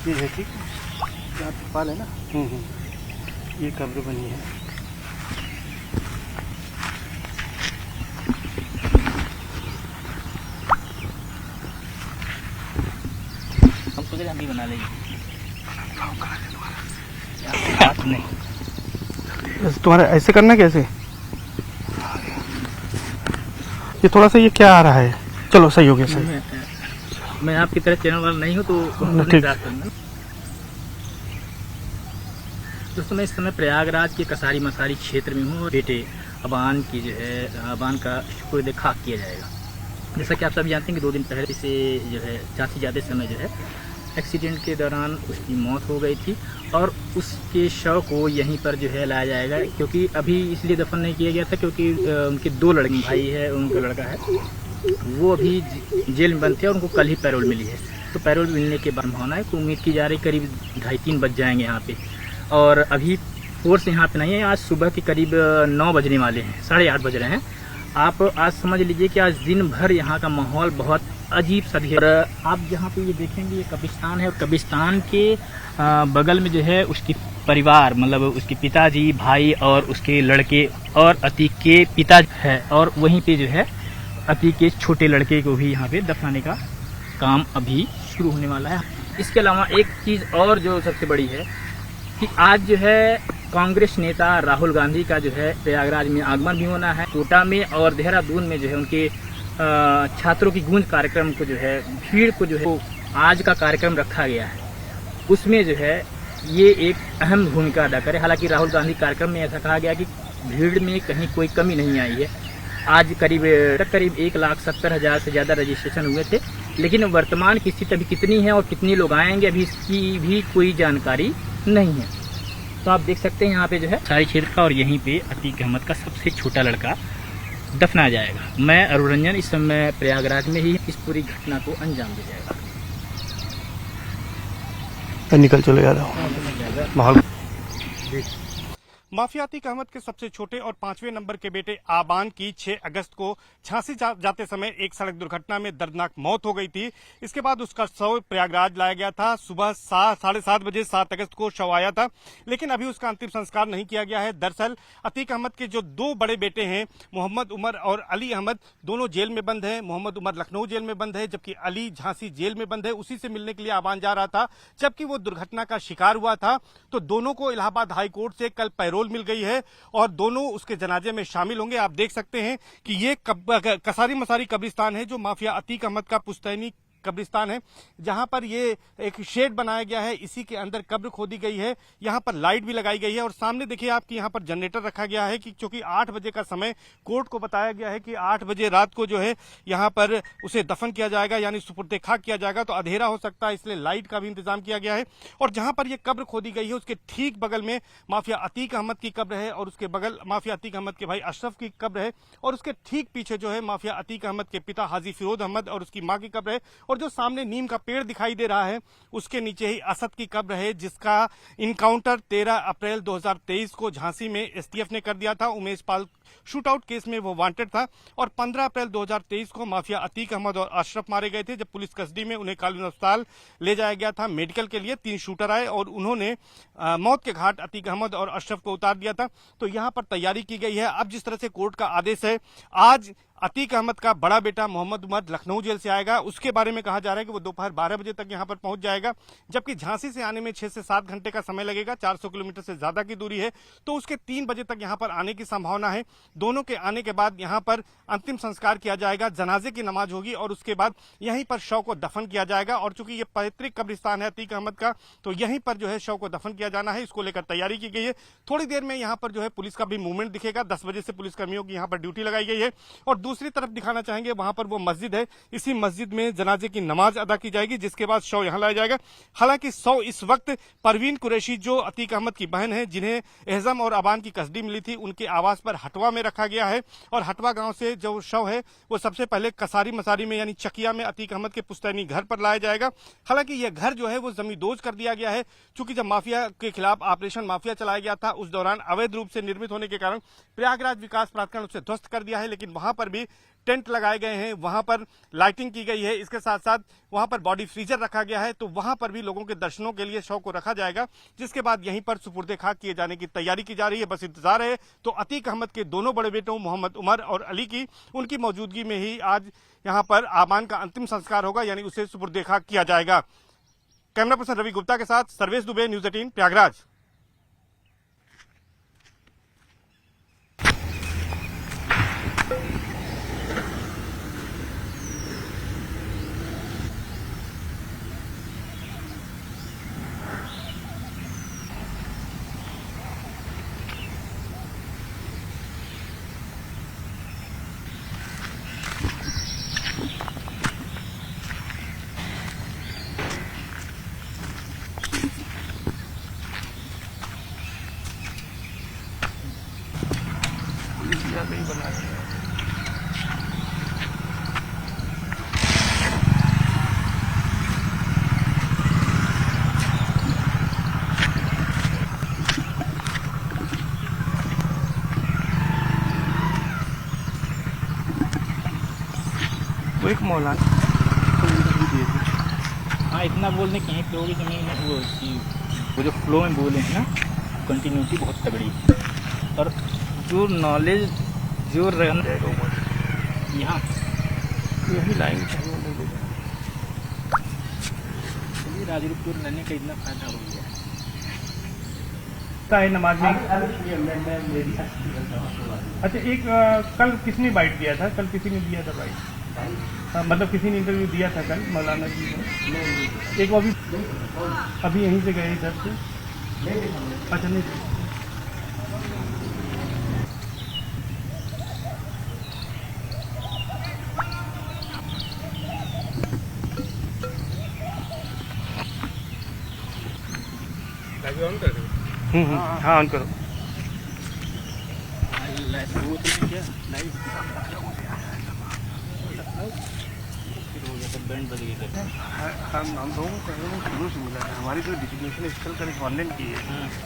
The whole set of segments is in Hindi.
ये है ठीक जहाँ तिरपाल है ना, ये कब्र बनी है। हम सोचे हम भी बना लेंगे। नहीं तुम्हारा ऐसे करना कैसे? ये थोड़ा सा ये क्या आ रहा है? चलो सही हो गया सही। मैं आपकी तरह चैनल वाला नहीं हूँ तो ठीक। दोस्तों मैं इस समय प्रयागराज के कसारी मसारी क्षेत्र में हूँ और बेटे अबान की जो है अबान का शुक्र खाक किया जाएगा। जैसा कि आप सब जानते हैं कि 2 दिन पहले इसे जो है झांसी जाते समय जो है एक्सीडेंट के दौरान उसकी मौत हो गई थी और उसके शव को यहीं पर जो है लाया जाएगा, क्योंकि अभी इसलिए दफन नहीं किया गया था क्योंकि उनके 2 लड़के भाई है, उनका लड़का है, वो अभी जेल में बंद थे और उनको कल ही पैरोल मिली है। तो पैरोल मिलने के बाद होना है कि उम्मीद की जा रही करीब 2:30-3 बज जाएंगे यहाँ पे। और अभी फोर्स यहाँ पे नहीं है, आज सुबह के करीब 9 बजने वाले हैं, 8:30 बज रहे हैं। आप आज समझ लीजिए कि आज दिन भर यहाँ का माहौल बहुत अजीब सा है। और आप जहाँ पे ये देखेंगे ये कब्रिस्तान है और कब्रिस्तान के बगल में जो है उसकी परिवार मतलब उसके पिताजी, भाई और उसके लड़के और अतीक के पिता है और वहीं पे जो है अतीक के छोटे लड़के को भी यहाँ पे दफनाने का काम अभी शुरू होने वाला है। इसके अलावा एक चीज़ और जो सबसे बड़ी है कि आज जो है कांग्रेस नेता राहुल गांधी का जो है प्रयागराज में आगमन भी होना है। कोटा में और देहरादून में जो है उनके छात्रों की गूंज कार्यक्रम को जो है भीड़ को जो है आज का कार्यक्रम रखा गया है, उसमें जो है ये एक अहम भूमिका अदा करे। हालांकि राहुल गांधी कार्यक्रम में ऐसा कहा गया कि भीड़ में कहीं कोई कमी नहीं आई है। आज करीब 1,70,000 से ज़्यादा रजिस्ट्रेशन हुए थे, लेकिन वर्तमान की स्थिति अभी कितनी है और कितने लोग आएंगे अभी इसकी भी कोई जानकारी नहीं है। तो आप देख सकते हैं यहाँ पे जो है सारी क्षेत्र का और यहीं पे अतीक अहमद का सबसे छोटा लड़का दफनाया जाएगा। मैं अरुण रंजन इस समय प्रयागराज में ही इस पूरी घटना को अंजाम दिया जाएगा। निकल चलो यार माहौल। माफिया अतीक अहमद के सबसे छोटे और 5वें नंबर के बेटे आबान की 6 अगस्त को झांसी जाते समय एक सड़क दुर्घटना में दर्दनाक मौत हो गई थी। इसके बाद उसका शव प्रयागराज लाया गया था। सुबह 7:30 बजे 7 अगस्त को शव आया था, लेकिन अभी उसका अंतिम संस्कार नहीं किया गया है। दरअसल अतीक अहमद के जो 2 बड़े बेटे हैं मोहम्मद उमर और अली अहमद, दोनों जेल में बंद हैं। मोहम्मद उमर लखनऊ जेल में बंद है जबकि अली झांसी जेल में बंद है। उसी से मिलने के लिए आबान जा रहा था जबकि वो दुर्घटना का शिकार हुआ था। तो दोनों को इलाहाबाद हाईकोर्ट से कल पैरोल मिल गई है और दोनों उसके जनाजे में शामिल होंगे। आप देख सकते हैं कि ये कसारी मसारी कब्रिस्तान है जो माफिया अतीक अहमद का पुश्तैनी कब्रिस्तान है, जहां पर ये एक शेड बनाया गया है, इसी के अंदर कब्र खोदी गई है। यहां पर लाइट भी लगाई गई है और सामने देखिए आपकी यहां पर जनरेटर रखा गया है कि क्योंकि 8 बजे का समय कोर्ट को बताया गया है कि 8 बजे रात को जो है यहां पर उसे दफन किया जाएगा यानी सुपुर्दे खाक किया जाएगा, तो अंधेरा हो सकता है, इसलिए लाइट का भी इंतजाम किया गया है। और जहां पर यह कब्र खोदी गई है उसके ठीक बगल में माफिया अतीक अहमद की कब्र है और उसके बगल माफिया अतीक अहमद के भाई अशरफ की कब्र है और उसके ठीक पीछे जो है माफिया अतीक अहमद के पिता हाजी फिरोज अहमद और उसकी मां की कब्र है। और जो सामने नीम का पेड़ दिखाई दे रहा है उसके नीचे ही असद की कब्र है, जिसका इनकाउंटर 13 अप्रैल 2023 को झांसी में एसटीएफ ने कर दिया था। उमेश पाल शूटआउट केस में वो वांटेड था और 15 अप्रैल 2023 को माफिया अतीक अहमद और अशरफ मारे गए थे। जब पुलिस कस्टडी में उन्हें कालून अस्पताल ले जाया गया था मेडिकल के लिए, 3 शूटर आए और उन्होंने मौत के घाट अतीक अहमद और अशरफ को उतार दिया था। तो यहां पर तैयारी की गई है। अब जिस तरह से कोर्ट का आदेश है, आज अतीक अहमद का बड़ा बेटा मोहम्मद उमर लखनऊ जेल से आएगा। उसके बारे में कहा जा रहा है कि वो दोपहर 12 बजे तक यहां पर पहुंच जाएगा, जबकि झांसी से आने में 6 से 7 घंटे का समय लगेगा। 400 किलोमीटर से ज्यादा की दूरी है, तो उसके 3 बजे तक यहां पर आने की संभावना है। दोनों के आने के बाद यहां पर अंतिम संस्कार किया जाएगा, जनाजे की नमाज होगी और उसके बाद यहीं पर शव को दफन किया जाएगा। और चूंकि ये पैतृक कब्रिस्तान है अतीक अहमद का, तो यहीं पर जो है शव को दफन किया जाना है, इसको लेकर तैयारी की गई है। थोड़ी देर में यहां पर जो है पुलिस का भी मूवमेंट दिखेगा। 10 बजे से पुलिसकर्मियों की यहां पर ड्यूटी लगाई गई है। और दूसरी तरफ दिखाना चाहेंगे वहां पर वो मस्जिद है, इसी मस्जिद में जनाजे की नमाज अदा की जाएगी, जिसके बाद शव यहां लाया जाएगा। हालांकि शव इस वक्त परवीन कुरैशी जो अतीक अहमद की बहन है, जिन्हें एहजम और अबान की कस्टडी मिली थी, उनके आवास पर हटवा में रखा गया है। और हटवा गांव से जो शव है वो सबसे पहले कसारी मसारी में यानी चकिया में अतीक अहमद के पुश्तैनी घर पर लाया जाएगा। हालांकि यह घर जो है वो जमींदोज कर दिया गया है, चूंकि जब माफिया के खिलाफ ऑपरेशन माफिया चलाया गया था उस दौरान अवैध रूप से निर्मित होने के कारण प्रयागराज विकास प्राधिकरण उसे ध्वस्त कर दिया है। लेकिन वहां पर भी टेंट लगाए गए हैं, वहां पर लाइटिंग की गई है। इसके साथ साथ वहां पर बॉडी फ्रीजर रखा गया है, तो वहां पर भी लोगों के दर्शनों के लिए शव को रखा जाएगा, जिसके बाद यहीं पर सुपुर्दे खाक किए जाने की तैयारी की जा रही है। बस इंतजार है तो अतीक अहमद के दोनों बड़े बेटों मोहम्मद उमर और अली की उनकी मौजूदगी में ही आज यहां पर आबान का अंतिम संस्कार होगा, यानी उसे सुपुर्दे खाक किया जाएगा। कैमरा पर्सन रवि गुप्ता के साथ सर्वेश दुबे, न्यूज 18 प्रयागराज। वो एक मौलाना को इंटरव्यू दिए थे। हाँ, इतना बोलने कहीं पे होगी जमीन वो जो फ्लो में बोले हैं ना, कंटिन्यूटी बहुत तगड़ी है। और जो नॉलेज जो रहना यहाँ यही लाइन चाहिए। राजरूपपुर रहने का इतना फायदा हो गया है नमाज में। अच्छा, एक कल किसने बाइट दिया था? कल किसी ने दिया था बाइट? मतलब किसी ने इंटरव्यू दिया था कल मौलाना जी ने? एक वो अभी यहीं से गए इधर से? अच्छा, नहीं। ऑन कर दो। हाँ, ऑन करो। हम लोगों को शुरू से मिला है। हमारी जो डिजिग्नेशन स्किल करेस्पॉन्डेंट की है,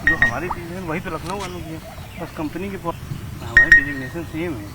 जो हमारी चीज़ है वही तो लखनऊ वालों की है। बस कंपनी के हमारी डिजिग्नेशन सेम है।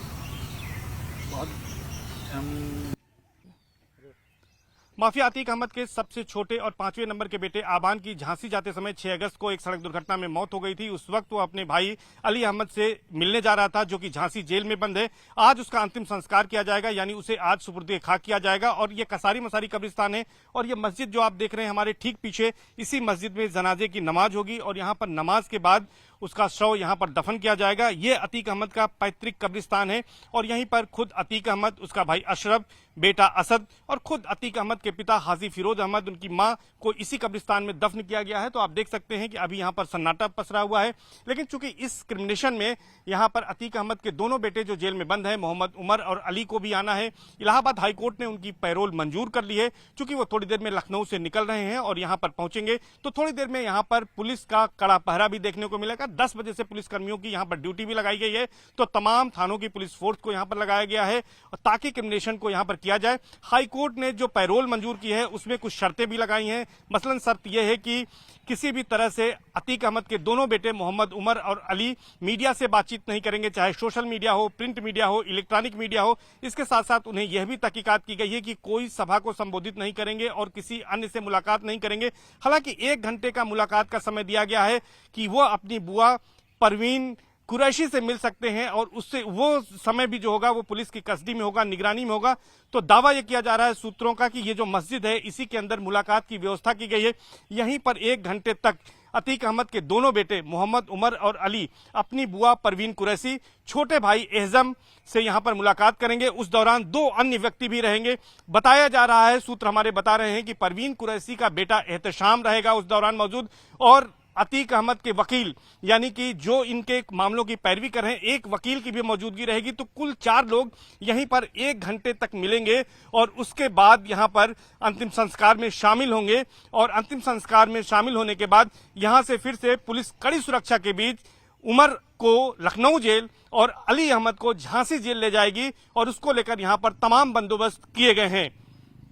माफिया अतीक अहमद के सबसे छोटे और 5वें नंबर के बेटे आबान की झांसी जाते समय 6 अगस्त को एक सड़क दुर्घटना में मौत हो गई थी। उस वक्त वो अपने भाई अली अहमद से मिलने जा रहा था, जो कि झांसी जेल में बंद है। आज उसका अंतिम संस्कार किया जाएगा, यानी उसे आज सुपुर्दे खाक किया जाएगा। और ये कसारी मसारी कब्रिस्तान है, और ये मस्जिद जो आप देख रहे हैं हमारे ठीक पीछे, इसी मस्जिद में जनाजे की नमाज होगी, और यहाँ पर नमाज के बाद उसका शव यहाँ पर दफन किया जाएगा। ये अतीक अहमद का पैतृक कब्रिस्तान है, और यहीं पर खुद अतीक अहमद, उसका भाई अशरफ, बेटा असद और खुद अतीक अहमद के पिता हाजी फिरोज अहमद, उनकी मां को इसी कब्रिस्तान में दफन किया गया है। तो आप देख सकते हैं कि अभी यहाँ पर सन्नाटा पसरा हुआ है। लेकिन चूंकि इस क्रिमिनेशन में यहाँ पर अतीक अहमद के दोनों बेटे जो जेल में बंद हैं, मोहम्मद उमर और अली को भी आना है। इलाहाबाद हाईकोर्ट ने उनकी पैरोल मंजूर कर ली है। चूंकि वो थोड़ी देर में लखनऊ से निकल रहे हैं और यहाँ पर पहुंचेंगे, तो थोड़ी देर में यहाँ पर पुलिस का कड़ा पहरा भी देखने को मिलेगा। 10 बजे से पुलिस कर्मियों की यहाँ पर ड्यूटी भी लगाई गई है। तो तमाम थानों की पुलिस फोर्स को यहाँ पर लगाया गया है, ताकि क्रिमिनेशन को यहाँ पर किया जाए। हाईकोर्ट ने जो पैरोल मंजूर की है उसमें कुछ शर्तें भी लगाई हैं। मसलन शर्त यह है कि किसी भी तरह से अतीक अहमद के दोनों बेटे मोहम्मद उमर और अली मीडिया से बातचीत नहीं करेंगे, चाहे सोशल मीडिया हो, प्रिंट मीडिया हो, इलेक्ट्रॉनिक मीडिया हो। इसके साथ साथ उन्हें यह भी तहकीकात की गई है कि कोई सभा को संबोधित नहीं करेंगे और किसी अन्य से मुलाकात नहीं करेंगे। हालांकि 1 घंटे का मुलाकात का समय दिया गया है कि वो अपनी बुआ परवीन कुरैशी से मिल सकते हैं, और उससे वो समय भी जो होगा वो पुलिस की कस्टडी में होगा, निगरानी में होगा। तो दावा यह किया जा रहा है सूत्रों का कि ये जो मस्जिद है इसी के अंदर मुलाकात की व्यवस्था की गई है। यहीं पर 1 घंटे तक अतीक अहमद के दोनों बेटे मोहम्मद उमर और अली अपनी बुआ परवीन कुरैशी, छोटे भाई एहजम से यहां पर मुलाकात करेंगे। उस दौरान 2 अन्य व्यक्ति भी रहेंगे। बताया जा रहा है, सूत्र हमारे बता रहे हैं कि परवीन कुरैशी का बेटा एहतशाम रहेगा उस दौरान मौजूद, और अतीक अहमद के वकील, यानी कि जो इनके मामलों की पैरवी कर रहे हैं, एक वकील की भी मौजूदगी रहेगी। तो कुल 4 लोग यहीं पर 1 घंटे तक मिलेंगे, और उसके बाद यहां पर अंतिम संस्कार में शामिल होंगे। और अंतिम संस्कार में शामिल होने के बाद यहां से फिर से पुलिस कड़ी सुरक्षा के बीच उमर को लखनऊ जेल और अली अहमद को झांसी जेल ले जाएगी, और उसको लेकर यहां पर तमाम बंदोबस्त किए गए हैं।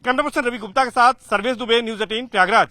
कैमरा पर्सन रवि गुप्ता के साथ सर्वेश दुबे, न्यूज 18 प्रयागराज।